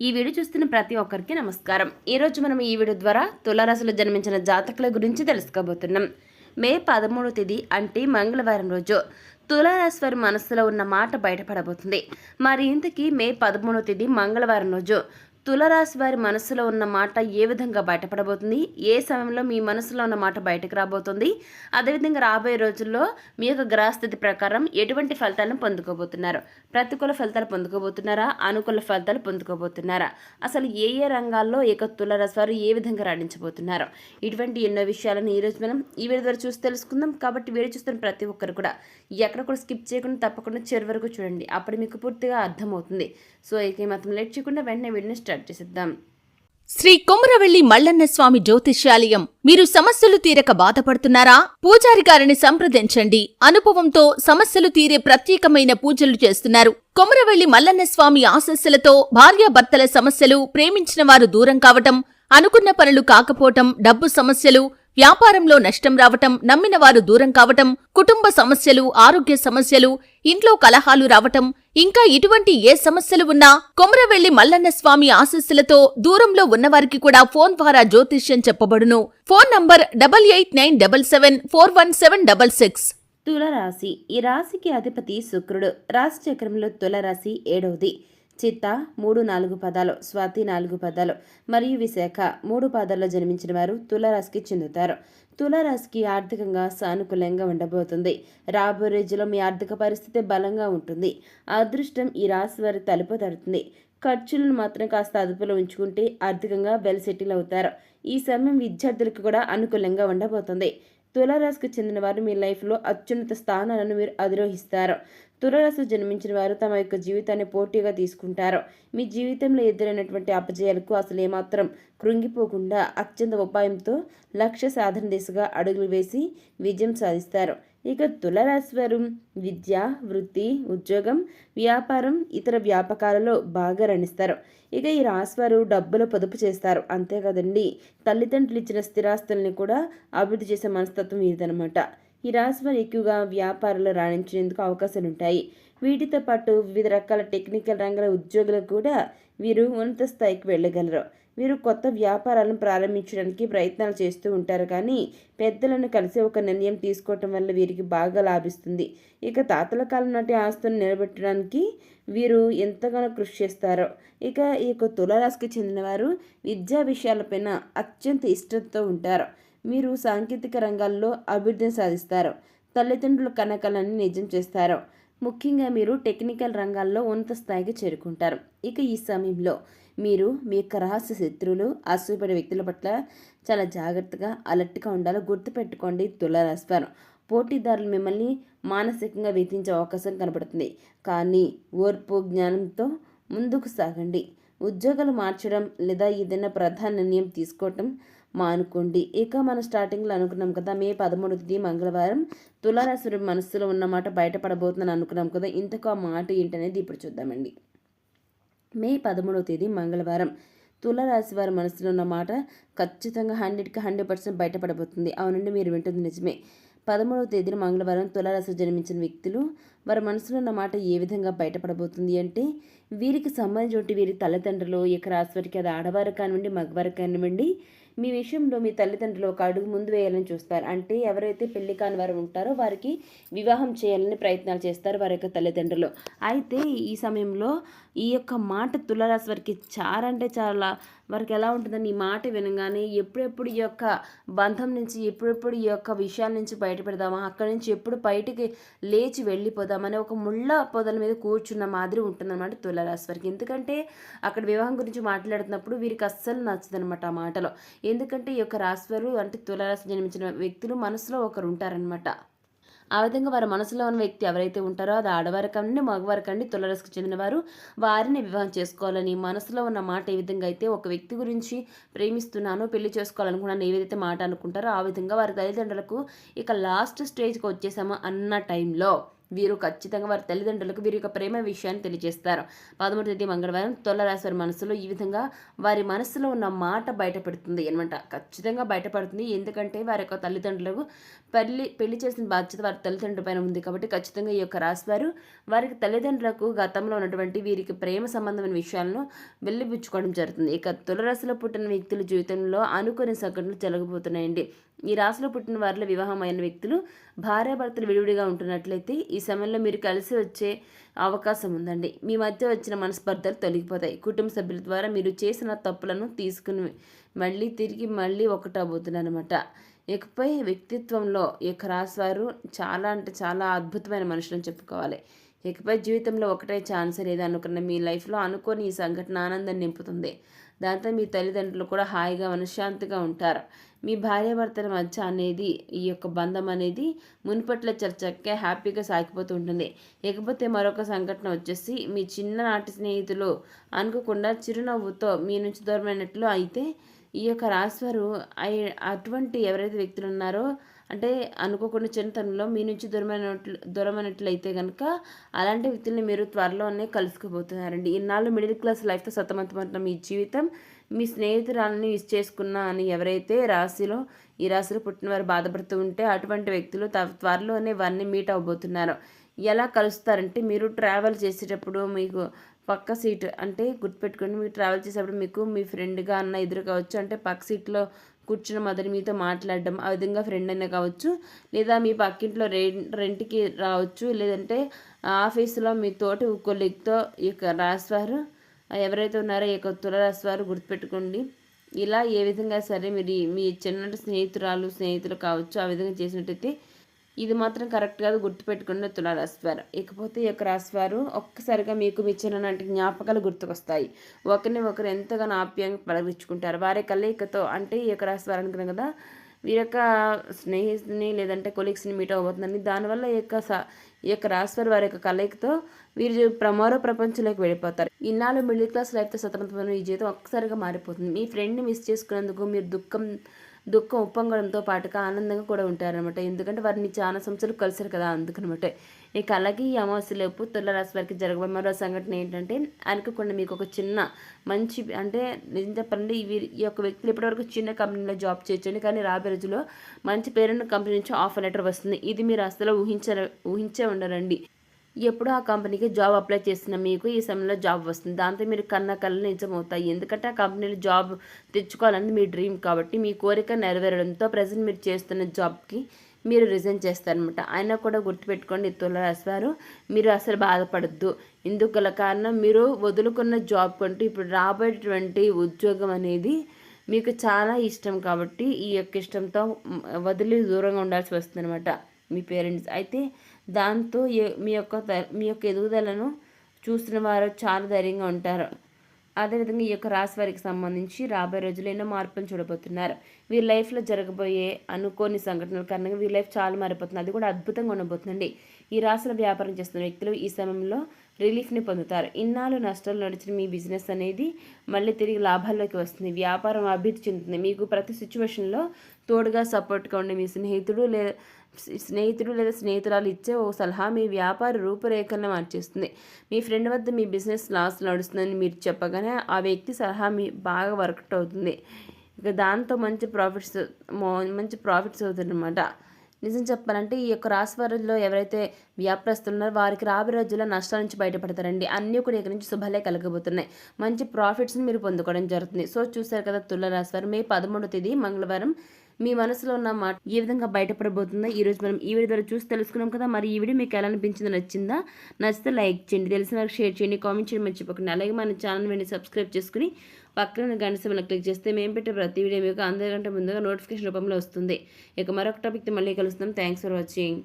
ఈ వీడియో చూస్తున్న ప్రతి ఒక్కరికి నమస్కారం. ఈరోజు మనం ఈ వీడియో ద్వారా తులారాశిలో జన్మించిన జాతకుల గురించి తెలుసుకోబోతున్నాం. మే 13వ తేదీ అంటే మంగళవారం రోజు తులారాశి వారి మనస్సులో ఉన్న మాట బయటపడబోతుంది. మరి ఇంతకీ మే 13వ తేదీ మంగళవారం రోజు తులారాశి వారి మనసులో ఉన్న మాట ఏ విధంగా బయటపడబోతుంది, ఏ సమయంలో మీ మనసులో ఉన్న మాట బయటకు రాబోతుంది, అదేవిధంగా రాబోయే రోజుల్లో మీ యొక్క గ్రహస్థితి ప్రకారం ఎటువంటి ఫలితాలను పొందుకోబోతున్నారు, ప్రతికూల ఫలితాలు పొందుకోబోతున్నారా, అనుకూల ఫలితాలు పొందుకోబోతున్నారా, అసలు ఏ ఏ రంగాల్లో ఏక తులారాశి వారు ఏ విధంగా రాణించబోతున్నారు, ఇటువంటి ఎన్నో విషయాలను ఈరోజు మనం ఈ వీడియో ద్వారా చూసి తెలుసుకుందాం. కాబట్టి వీడియో చూస్తున్న ప్రతి ఒక్కరు కూడా ఎక్కడ కూడా స్కిప్ చేయకుండా తప్పకుండా చివరి వరకు చూడండి, అప్పుడు మీకు పూర్తిగా అర్థమవుతుంది. సో ఇక మాత్రం లేట్ చేయకుండా వెంటనే వీడియోని స్టార్ట్ చేసేద్దాం. శ్రీ కొమరవెల్లి మల్లన్న స్వామి జ్యోతిష్యాలయం. మీరు సమస్యలు తీరక బాధపడుతున్నారా? పూజారి గారిని సంప్రదించండి. అనుభవంతో సమస్యలు తీరే ప్రత్యేకమైన పూజలు చేస్తున్నారు. కొమరవెల్లి మల్లన్న స్వామి ఆశస్సులతో భార్యాభర్తల సమస్యలు, ప్రేమించిన వారు దూరం కావటం, అనుకున్న పనులు కాకపోవటం, డబ్బు సమస్యలు, వ్యాపారంలో నష్టం రావటం, నమ్మిన వారు దూరం కావటం, కుటుంబ సమస్యలు, ఆరోగ్య సమస్యలు, ఇంట్లో కలహాలు రావటం, ఇంకా ఇటువంటి ఏ సమస్యలు ఉన్నా కొమరవెల్లి మల్లన్న స్వామి ఆశీస్సులతో దూరంలో ఉన్నవారికి కూడా ఫోన్ ద్వారా జ్యోతిష్యం చెప్పబడును. Phone number 8897741766. తులారాశి. ఈ రాశికి అధిపతి శుక్రుడు. రాశి చక్రంలో తులారాశి 7వది. చిత్త 3-4 పదాలు, స్వాతి 4 పదాలు మరియు విశాఖ 3 పాదాల్లో జన్మించిన వారు తులారాశికి చెందుతారు. తులారాశికి ఆర్థికంగా సానుకూలంగా ఉండబోతుంది. రాబోయే రోజుల్లో మీ ఆర్థిక పరిస్థితి బలంగా ఉంటుంది. అదృష్టం ఈ రాశి వారి తలుపు తడుతుంది. ఖర్చులను మాత్రం కాస్త అదుపులో ఉంచుకుంటే ఆర్థికంగా వెల్ సెటిల్ అవుతారు. ఈ సమయం విద్యార్థులకు కూడా అనుకూలంగా ఉండబోతుంది. తులారాశికి చెందిన వారు మీ లైఫ్లో అత్యున్నత స్థానాలను మీరు అధిరోహిస్తారు. తులారాశిలో జన్మించిన వారు తమ యొక్క జీవితాన్ని పోటీగా తీసుకుంటారు. మీ జీవితంలో ఎదురైనటువంటి అపజయాలకు అసలు ఏమాత్రం కృంగిపోకుండా అత్యంత ఉపాయంతో లక్ష్య సాధన దిశగా అడుగులు వేసి విజయం సాధిస్తారు. ఇక తులారాశి వారు విద్య, వృత్తి, ఉద్యోగం, వ్యాపారం, ఇతర వ్యాపకాలలో బాగా రాణిస్తారు. ఇక ఈ రాశివారు డబ్బులు పొదుపు చేస్తారు. అంతేకాదండి, తల్లిదండ్రులు ఇచ్చిన స్థిరాస్తుల్ని కూడా అభివృద్ధి చేసే మనస్తత్వం ఇదనమాట. ఈ రాశివారు ఎక్కువగా వ్యాపారాలు రాణించేందుకు అవకాశాలు ఉంటాయి. వీటితో పాటు వివిధ రకాల టెక్నికల్ రంగాల ఉద్యోగులకు కూడా వీరు ఉన్నత స్థాయికి వెళ్ళగలరు. వీరు కొత్త వ్యాపారాలను ప్రారంభించడానికి ప్రయత్నాలు చేస్తూ ఉంటారు, కానీ పెద్దలను కలిసి ఒక నిర్ణయం తీసుకోవటం వల్ల వీరికి బాగా లాభిస్తుంది. ఇక తాతల కాలం నాటి ఆస్తులను నిలబెట్టడానికి వీరు ఎంతగానో కృషి చేస్తారో. ఇక ఈ యొక్క తులారాశికి చెందిన వారు విద్యా విషయాలపైన అత్యంత ఇష్టంతో ఉంటారు. మీరు సాంకేతిక రంగాల్లో అభివృద్ధిని సాధిస్తారు. తల్లిదండ్రుల కనకలన్నీ నిజం చేస్తారు. ముఖ్యంగా మీరు టెక్నికల్ రంగాల్లో ఉన్నత స్థాయికి చేరుకుంటారు. ఇక ఈ సమయంలో మీరు మీ యొక్క రహస్య శత్రువులు, అసూయపడే వ్యక్తుల పట్ల చాలా జాగ్రత్తగా అలర్ట్గా ఉండాలో గుర్తుపెట్టుకోండి తులారాశి వారు. పోటీదారులు మిమ్మల్ని మానసికంగా వేధించే అవకాశం కనబడుతుంది, కానీ ఓర్పు, జ్ఞానంతో ముందుకు సాగండి. ఉద్యోగాలు మార్చడం లేదా ఏదైనా ప్రధాన నిర్ణయం తీసుకోవటం మానుకోండి. ఇక మనం స్టార్టింగ్లో అనుకున్నాం కదా, మే 13వ తేదీ మంగళవారం తులారాశి మనస్సులో ఉన్నమాట బయటపడబోతుందని అనుకున్నాం కదా. ఇంతకు ఆ మాట ఏంటనేది ఇప్పుడు చూద్దామండి. మే 13వ తేదీ మంగళవారం తులారాశి వారి మనసులో ఉన్న మాట ఖచ్చితంగా 100కి 100% బయటపడబోతుంది. అవునండి, మీరు వింటుంది నిజమే. 13వ తేదీన మంగళవారం తులారాశిలో జన్మించిన వ్యక్తులు వారి మనసులో ఉన్న మాట ఏ విధంగా బయటపడబోతుంది అంటే, వీరికి సంబంధించి వీరి తల్లిదండ్రులు ఇక రాశి వారికి, అది ఆడవారు కానివ్వండి, మగవారు కానివ్వండి, మీ విషయంలో మీ తల్లిదండ్రులు ఒక అడుగు ముందు వేయాలని చూస్తారు. అంటే ఎవరైతే పెళ్లి కాని వారు ఉంటారో వారికి వివాహం చేయాలని ప్రయత్నాలు చేస్తారు వారి యొక్క తల్లిదండ్రులు. అయితే ఈ సమయంలో ఈ యొక్క మాట తులారాశి వారికి చాలా అంటే చాలా వారికి ఎలా ఉంటుందని, ఈ మాట వినగానే ఎప్పుడెప్పుడు ఈ యొక్క బంధం నుంచి, ఎప్పుడెప్పుడు ఈ యొక్క విషయాల నుంచి బయటపెడదామా, అక్కడి నుంచి ఎప్పుడు బయటికి లేచి వెళ్ళిపోదామని ఒక ముళ్ళ పొదల మీద కూర్చున్న మాదిరి ఉంటుందన్నమాట తులారాశి వారికి. ఎందుకంటే అక్కడ వివాహం గురించి మాట్లాడుతున్నప్పుడు వీరికి అస్సలు నచ్చదనమాట ఆ మాటలో. ఎందుకంటే ఈ యొక్క రాశివారు అంటే తులారాశి జన్మించిన వ్యక్తులు మనసులో ఒకరు ఉంటారనమాట. ఆ విధంగా వారి మనసులో ఉన్న వ్యక్తి ఎవరైతే ఉంటారో, అది ఆడవారి కండి, మగవారి కండి, తులారాశికి చెందిన వారు వారిని వివాహం చేసుకోవాలని మనసులో ఉన్న మాట ఏ విధంగా అయితే ఒక వ్యక్తి గురించి ప్రేమిస్తున్నాను, పెళ్లి చేసుకోవాలనుకున్నాను, ఏదైతే మాట అనుకుంటారో ఆ విధంగా వారి తల్లిదండ్రులకు ఇక లాస్ట్ స్టేజ్కి వచ్చేసామా అన్న టైంలో వీరు ఖచ్చితంగా వారి తల్లిదండ్రులకు వీరి యొక్క ప్రేమ విషయాన్ని తెలియజేస్తారు. 13వ తేదీ మంగళవారం తులారాశి వారి మనసులో ఈ విధంగా వారి మనసులో ఉన్న మాట బయటపడుతుంది అనమాట. ఖచ్చితంగా బయటపడుతుంది. ఎందుకంటే వారి యొక్క తల్లిదండ్రులకు పెళ్లి చేసిన బాధ్యత వారి తల్లిదండ్రుల పైన ఉంది కాబట్టి ఖచ్చితంగా ఈ యొక్క రాశి వారు వారికి తల్లిదండ్రులకు గతంలో ఉన్నటువంటి వీరికి ప్రేమ సంబంధమైన విషయాలను వెళ్ళిపుచ్చుకోవడం జరుగుతుంది. ఇక తులరాశిలో పుట్టిన వ్యక్తుల జీవితంలో అనుకోని సంఘటనలు జరగబోతున్నాయండి. ఈ రాశిలో పుట్టిన వారిలో వివాహమైన వ్యక్తులు భార్యాభర్తలు విడివిడిగా ఉంటున్నట్లయితే ఈ సమయంలో మీరు కలిసి వచ్చే అవకాశం ఉందండి. మీ మధ్య వచ్చిన మనస్పర్ధలు తొలగిపోతాయి. కుటుంబ సభ్యుల ద్వారా మీరు చేసిన తప్పులను తీసుకుని తిరిగి ఒకటవుతున్నారనమాట. ఇకపై వ్యక్తిత్వంలో ఈ యొక్క రాశి వారు చాలా అంటే చాలా అద్భుతమైన మనుషులని చెప్పుకోవాలి. ఇకపై జీవితంలో ఒకటే ఛాన్స్ అనేది అనుకున్న మీ లైఫ్లో అనుకోని ఈ సంఘటన ఆనందాన్ని నింపుతుంది. దాంతో మీ తల్లిదండ్రులు కూడా హాయిగా మనశ్శాంతిగా ఉంటారు. మీ భార్యాభర్తల మధ్య అనేది ఈ యొక్క బంధం అనేది మునుపట్ల చక్కగా హ్యాపీగా సాగిపోతూ ఉంటుంది. ఇకపోతే మరొక సంఘటన వచ్చేసి మీ చిన్ననాటి స్నేహితులు అనుకోకుండా చిరునవ్వుతో మీ నుంచి దూరమైనట్లు అయితే ఈ యొక్క రాశివారు అటువంటి ఎవరైతే వ్యక్తులు ఉన్నారో అంటే అనుకోకుండా చిన్నతనంలో మీ నుంచి దూరమైనట్లయితే కనుక అలాంటి వ్యక్తుల్ని మీరు త్వరలోనే కలుసుకోబోతున్నారండి. ఇన్నాళ్ళు మిడిల్ క్లాస్ లైఫ్తో సతమతమవుతున్న మీ జీవితం మీ స్నేహితురాలని మిస్ చేసుకున్నా అని ఎవరైతే ఈ రాశిలో పుట్టిన వారు బాధపడుతూ ఉంటే అటువంటి వ్యక్తులు త్వరలోనే వారిని మీట్ అవ్వబోతున్నారు. ఎలా కలుస్తారంటే మీరు ట్రావెల్ చేసేటప్పుడు మీకు పక్క సీట్ అంటే గుర్తుపెట్టుకోండి. మీరు ట్రావెల్ చేసేటప్పుడు మీకు మీ ఫ్రెండ్గా అన్న ఎదురు కావచ్చు, అంటే పక్క సీట్లో కూర్చున్న మొదటి మీతో మాట్లాడడం, ఆ విధంగా ఫ్రెండ్ అయినా కావచ్చు, లేదా మీ పక్కింట్లో రెంట్కి రావచ్చు, లేదంటే ఆఫీసులో మీ తోటి కొలీగ్తో ఈ యొక్క రాశివారు ఎవరైతే ఉన్నారో ఈ యొక్క తులారాశివారు గుర్తుపెట్టుకోండి. ఇలా ఏ విధంగా సరే మీరు మీ చిన్నటి స్నేహితులు కావచ్చు ఆ విధంగా చేసినట్టయితే ఇది మాత్రం కరెక్ట్ కాదు, గుర్తుపెట్టుకున్న తులారాశివారు. ఇకపోతే ఈ యొక్క రాశివారు ఒక్కసారిగా మీకు మీ చిన్ననాటి జ్ఞాపకాలు గుర్తుకొస్తాయి. ఒకరిని ఒకరు ఎంతగానో ఆప్యాయంగా పలకరించుకుంటారు. వారి కలయికతో అంటే ఈ యొక్క రాశివారు అనుకున్నాం కదా, వీరి యొక్క స్నేహితుని లేదంటే కొలీగ్స్ని మీట్ అవ్వబోతుందని దానివల్ల ఈ యొక్క రాశివారు వారి యొక్క కలయికతో వీరు మరో ప్రపంచంలోకి వెళ్ళిపోతారు. ఇన్నాళ్ళు మిడిల్ క్లాస్ లైఫ్తో సతమతమైన ఈ జీవితం ఒక్కసారిగా మారిపోతుంది. మీ ఫ్రెండ్ని మిస్ చేసుకున్నందుకు మీరు దుఃఖం ఉప్పొంగడంతో పాటుగా ఆనందంగా కూడా ఉంటారనమాట. ఎందుకంటే వారిని చాలా సంవత్సరాలు కలిసారు కదా, అందుకనమాట. ఇక అలాగే ఈ అమావాస్యలోపు తులారాశి వారికి జరగబోయే మరో సంఘటన ఏంటంటే అనుకోకుండా మీకు ఒక చిన్న మంచి అంటే నిజం చెప్పాలంటే ఈ యొక్క వ్యక్తులు ఇప్పటివరకు చిన్న కంపెనీలో జాబ్ చేయొచ్చండి, కానీ రాబోయే రోజుల్లో మంచి పేరున్న కంపెనీ నుంచి ఆఫర్ లెటర్ వస్తుంది. ఇది మీరు అసలు ఊహించే ఉండరండి. ఎప్పుడు ఆ కంపెనీకి జాబ్ అప్లై చేసిన మీకు ఈ సమయంలో జాబ్ వస్తుంది. దాంతో మీరు కళ్ళు నిజమవుతాయి. ఎందుకంటే ఆ కంపెనీలో జాబ్ తెచ్చుకోవాలని మీ డ్రీమ్ కాబట్టి మీ కోరిక నెరవేరడంతో ప్రజెంట్ మీరు చేస్తున్న జాబ్కి మీరు రిజైన్ చేస్తారనమాట. అయినా కూడా గుర్తుపెట్టుకోండి తులారాశి వారు, మీరు అసలు బాధపడద్దు. ఇందుకు గల కారణం మీరు వదులుకున్న జాబ్ కంటూ ఇప్పుడు రాబోయేటువంటి ఉద్యోగం అనేది మీకు చాలా ఇష్టం కాబట్టి ఈ యొక్క ఇష్టంతో వదిలి దూరంగా ఉండాల్సి వస్తుంది అనమాట మీ పేరెంట్స్. అయితే దాంతో మీ యొక్క ఎదుగుదలను చూస్తున్న వారు చాలా ధైర్యంగా ఉంటారు. అదేవిధంగా ఈ యొక్క రాశి వారికి సంబంధించి రాబోయే రోజుల్లో ఎన్నో మార్పులు చూడబోతున్నారు. వీరి లైఫ్లో జరగబోయే అనుకోని సంఘటనల కారణంగా వీరి లైఫ్ చాలా మారిపోతుంది. అది కూడా అద్భుతంగా ఉండబోతుందండి. ఈ రాశిలో వ్యాపారం చేస్తున్న వ్యక్తులు ఈ సమయంలో రిలీఫ్ని పొందుతారు. ఇన్నాళ్ళు నష్టాలు నడిచిన మీ బిజినెస్ అనేది మళ్ళీ తిరిగి లాభాల్లోకి వస్తుంది. వ్యాపారం అభివృద్ధి చెందుతుంది. మీకు ప్రతి సిచ్యువేషన్లో తోడుగా సపోర్ట్గా ఉండే మీ స్నేహితుడు లేదా స్నేహితురాలు ఇచ్చే ఓ సలహా మీ వ్యాపార రూపురేఖలను మార్చేస్తుంది. మీ ఫ్రెండ్ వద్ద మీ బిజినెస్ లాస్ నడుస్తుందని మీరు చెప్పగానే ఆ వ్యక్తి సలహా బాగా వర్కౌట్ అవుతుంది. ఇక దాంతో మంచి ప్రాఫిట్స్ అవుతుందన్నమాట. నిజం చెప్పాలంటే ఈ యొక్క రాశి వారిలో ఎవరైతే వ్యాపారస్తులు ఉన్నారో వారికి రాబోయే రోజుల్లో నష్టాల నుంచి బయటపడతారండి. అన్నీ కూడా ఇక్కడ నుంచి శుభాలే కలగబోతున్నాయి. మంచి ప్రాఫిట్స్ని మీరు పొందుకోవడం జరుగుతుంది. సో చూసారు కదా తులారాశి వారు, మే 13వ తేదీ మంగళవారం మీ మనసులో ఉన్న మాట ఏ విధంగా బయటపడబోతుందో ఈరోజు మనం ఈ వీడియో ద్వారా చూసి తెలుసుకున్నాం కదా. మరి ఈ వీడియో మీకు ఎలా అనిపించిందో, నచ్చితే లైక్ చేయండి, తెలిసిన వారికి షేర్ చేయండి, కామెంట్ చేయండి మర్చిపోకండి. అలాగే మన ఛానల్ వెంటనే సబ్స్క్రైబ్ చేసుకుని పక్కన గంట సింబల్ క్లిక్ చేస్తే మేము పెట్టే ప్రతి వీడియో మీకు అందరికంటే ముందుగా నోటిఫికేషన్ రూపంలో వస్తుంది. ఇక మరొక టాపిక్తో మళ్ళీ కలుస్తాం. Thanks for watching.